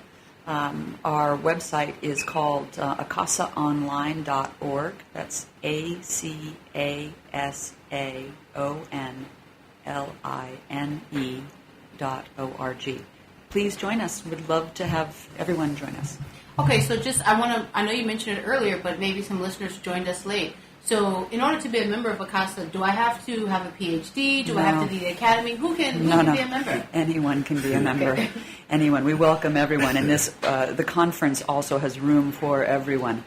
Our website is called acasaonline.org. That's ACASAONLINE.org. Please join us. We'd love to have everyone join us. Okay, so I know you mentioned it earlier, but maybe some listeners joined us late. So in order to be a member of ACASA, do I have to have a PhD? Do I have to be the academy? Who can be a member? Anyone can be a member. Okay. Anyone. We welcome everyone. And the conference also has room for everyone.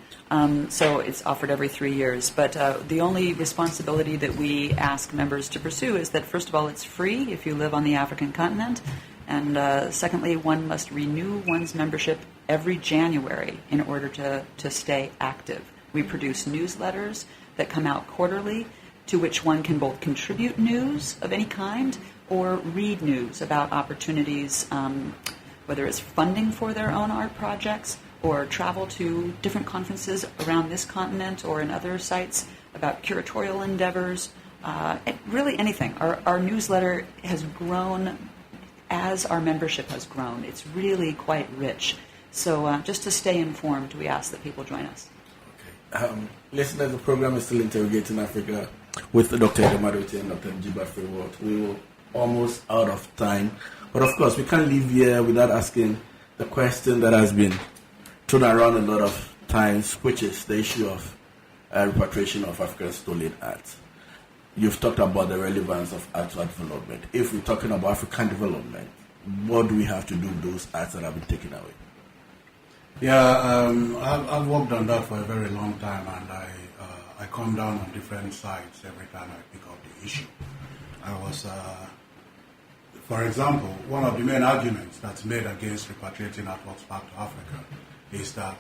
So it's offered every 3 years. But the only responsibility that we ask members to pursue is that, first of all, it's free if you live on the African continent. And secondly, one must renew one's membership every January in order to stay active. We produce newsletters that come out quarterly, to which one can both contribute news of any kind or read news about opportunities, whether it's funding for their own art projects or travel to different conferences around this continent or in other sites, about curatorial endeavors, really anything. Our newsletter has grown as our membership has grown. It's really quite rich. So just to stay informed, we ask that people join us. Okay. Listeners, the program is still Interrogating Africa with Dr. Edem Adote and Dr. Jiba Freeworth. We were almost out of time. But of course, we can't leave here without asking the question that has been thrown around a lot of times, which is the issue of repatriation of African stolen art. You've talked about the relevance of art to development. If we're talking about African development, what do we have to do with those arts that have been taken away? Yeah, I've worked on that for a very long time, and I come down on different sides every time I pick up the issue. For example, one of the main arguments that's made against repatriating artworks back to Africa is that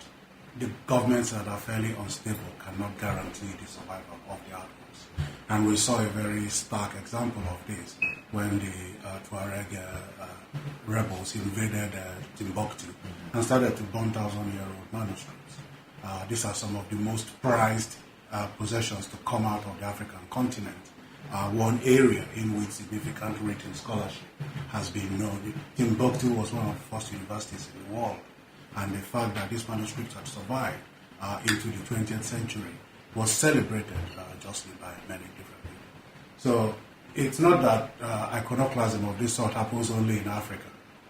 the governments that are fairly unstable cannot guarantee the survival of the artworks. And we saw a very stark example of this when the Tuareg rebels invaded Timbuktu and started to burn 1,000-year-old manuscripts. These are some of the most prized possessions to come out of the African continent. One area in which significant written scholarship has been known. Timbuktu was one of the first universities in the world, and the fact that these manuscripts had survived into the 20th century was celebrated justly by many different people. So it's not that iconoclasm of this sort happens only in Africa,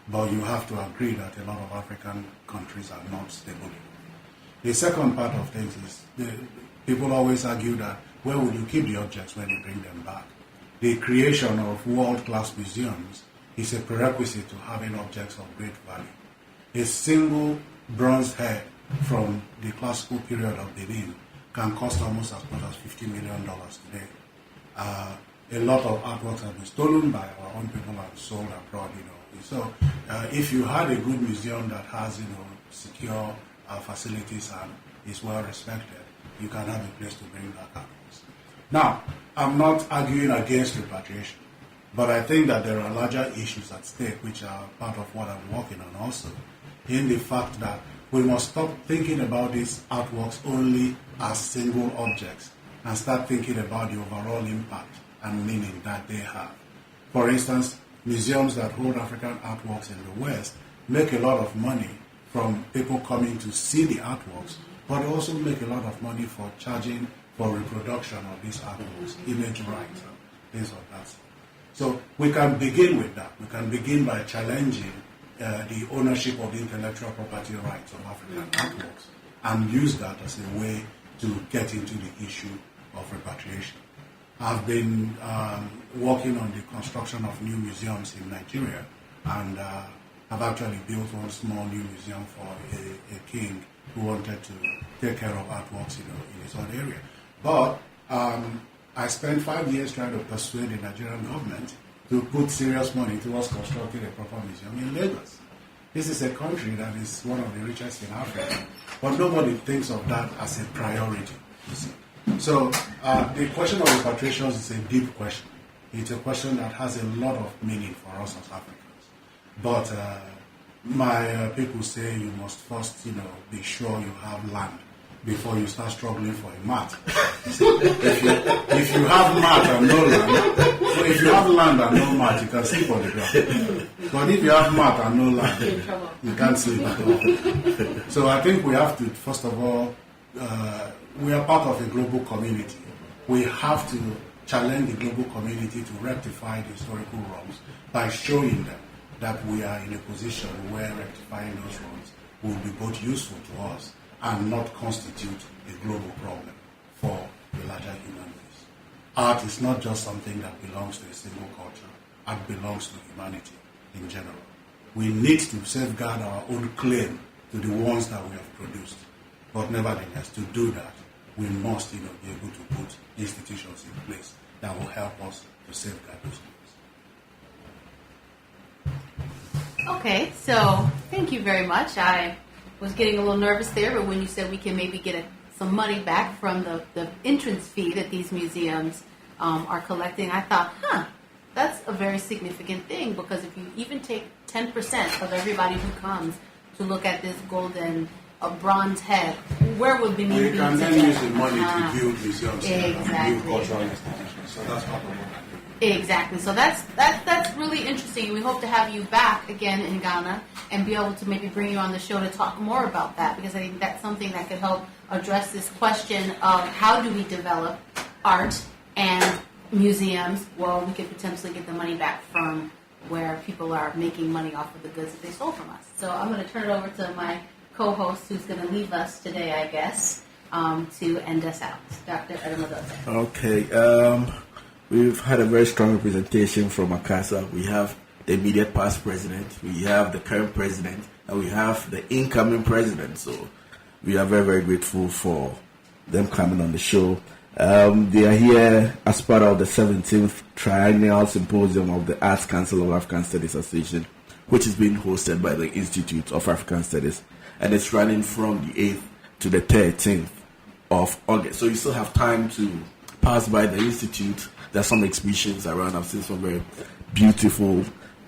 but you have to agree that a lot of African countries are not stable. The second part of things is people always argue that where will you keep the objects when you bring them back? The creation of world-class museums is a prerequisite to having objects of great value. A single bronze head from the classical period of Benin can cost almost as much as $50 million today. A lot of artworks have been stolen by our own people and sold abroad. So if you had a good museum that has secure facilities and is well respected, you can have a place to bring back artworks. Now, I'm not arguing against repatriation, but I think that there are larger issues at stake which are part of what I'm working on also, in the fact that we must stop thinking about these artworks only as single objects and start thinking about the overall impact and meaning that they have. For instance, museums that hold African artworks in the West make a lot of money from people coming to see the artworks, but also make a lot of money for charging for reproduction of these artworks, image rights, things of that sort. So we can begin with that. We can begin by challenging the ownership of the intellectual property rights of African artworks and use that as a way to get into the issue of repatriation. I've been working on the construction of new museums in Nigeria, and I've actually built one small new museum for a king who wanted to take care of artworks in his own area. But I spent 5 years trying to persuade the Nigerian government to put serious money towards constructing a proper museum in Lagos. This is a country that is one of the richest in Africa, but nobody thinks of that as a priority. You see. So the question of repatriations is a deep question. It's a question that has a lot of meaning for us as Africans. But my people say you must first, be sure you have land before you start struggling for a mat. If you have mat and no land, so if you have land and no mat, you can sleep on the ground. But if you have mat and no land, you can't sleep at all. So I think we have to, first of all, we are part of a global community. We have to challenge the global community to rectify the historical wrongs by showing them that we are in a position where rectifying those wrongs will be both useful to us and not constitute a global problem for the larger human race. Art is not just something that belongs to a single culture. Art belongs to humanity in general. We need to safeguard our own claim to the ones that we have produced. But nevertheless, to do that, we must be able to put institutions in place that will help us to safeguard those claims. Okay, so thank you very much. I was getting a little nervous there, but when you said we can maybe get some money back from the entrance fee that these museums are collecting, I thought, that's a very significant thing, because if you even take 10% of everybody who comes to look at this golden bronze head, where would the money We be? can then today? use the money to build museums and Exactly. build cultural institutions. So that's part of what I do. Exactly. So that's really interesting. We hope to have you back again in Ghana and be able to maybe bring you on the show to talk more about that, because I think that's something that could help address this question of how do we develop art and museums. Well, we could potentially get the money back from where people are making money off of the goods that they stole from us. So I'm going to turn it over to my co-host who's going to leave us today, I guess, to end us out. Dr. Edemodote. Okay. We've had a very strong representation from ACASA. We have the immediate past president, we have the current president, and we have the incoming president. So we are very, very grateful for them coming on the show. They are here as part of the 17th Triennial Symposium of the Arts Council of African Studies Association, which is being hosted by the Institute of African Studies, and it's running from the 8th to the 13th of August. So you still have time to pass by the Institute. There's some exhibitions around. I've seen some very beautiful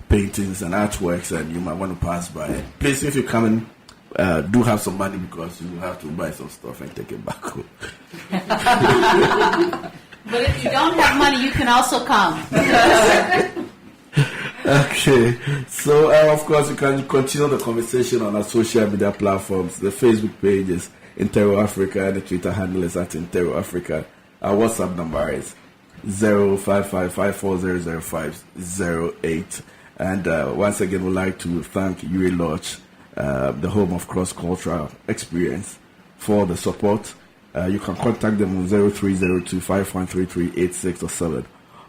paintings and artworks, and you might want to pass by. Please, if you come in, do have some money, because you will have to buy some stuff and take it back home. But if you don't have money, you can also come. Okay, so of course you can continue the conversation on our social media platforms. The Facebook page is Intero Africa, and the Twitter handle is at Intero Africa. Our WhatsApp number is 0555400508. And once again, we'd like to thank Yuri Lodge, the home of cross-cultural experience, for the support. You can contact them on 0302-5133-86 or 7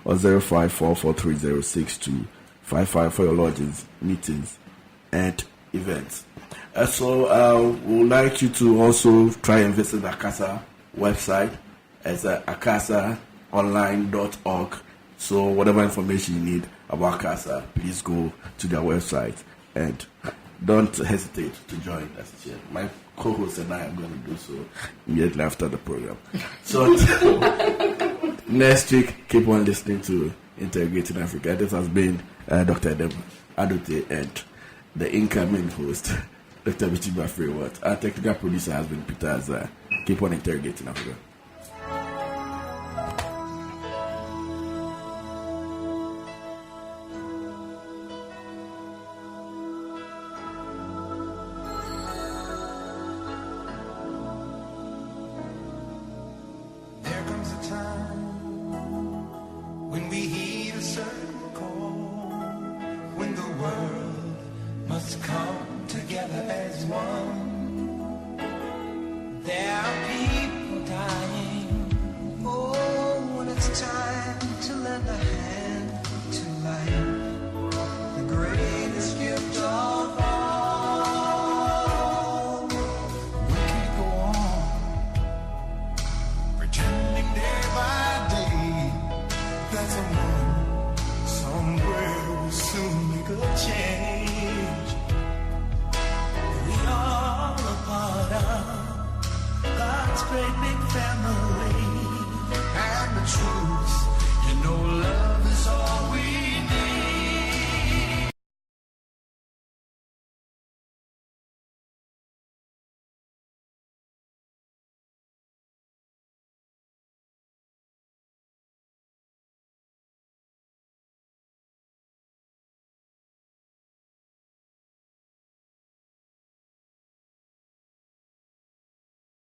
or 0544306255 for your lodgings, meetings, and events. So we would like you to also try and visit the ACASA website. It's acasaonline.org. So whatever information you need about ACASA, please go to their website and don't hesitate to join us. My co-host and I are going to do so immediately after the program. So next week, keep on listening to Integrating Africa. This has been Dr. Edemodote and the incoming host, Dr. Bichiba Freywat. Our technical producer has been Peter Azar. Keep on Integrating Africa. There comes a time when we heed a certain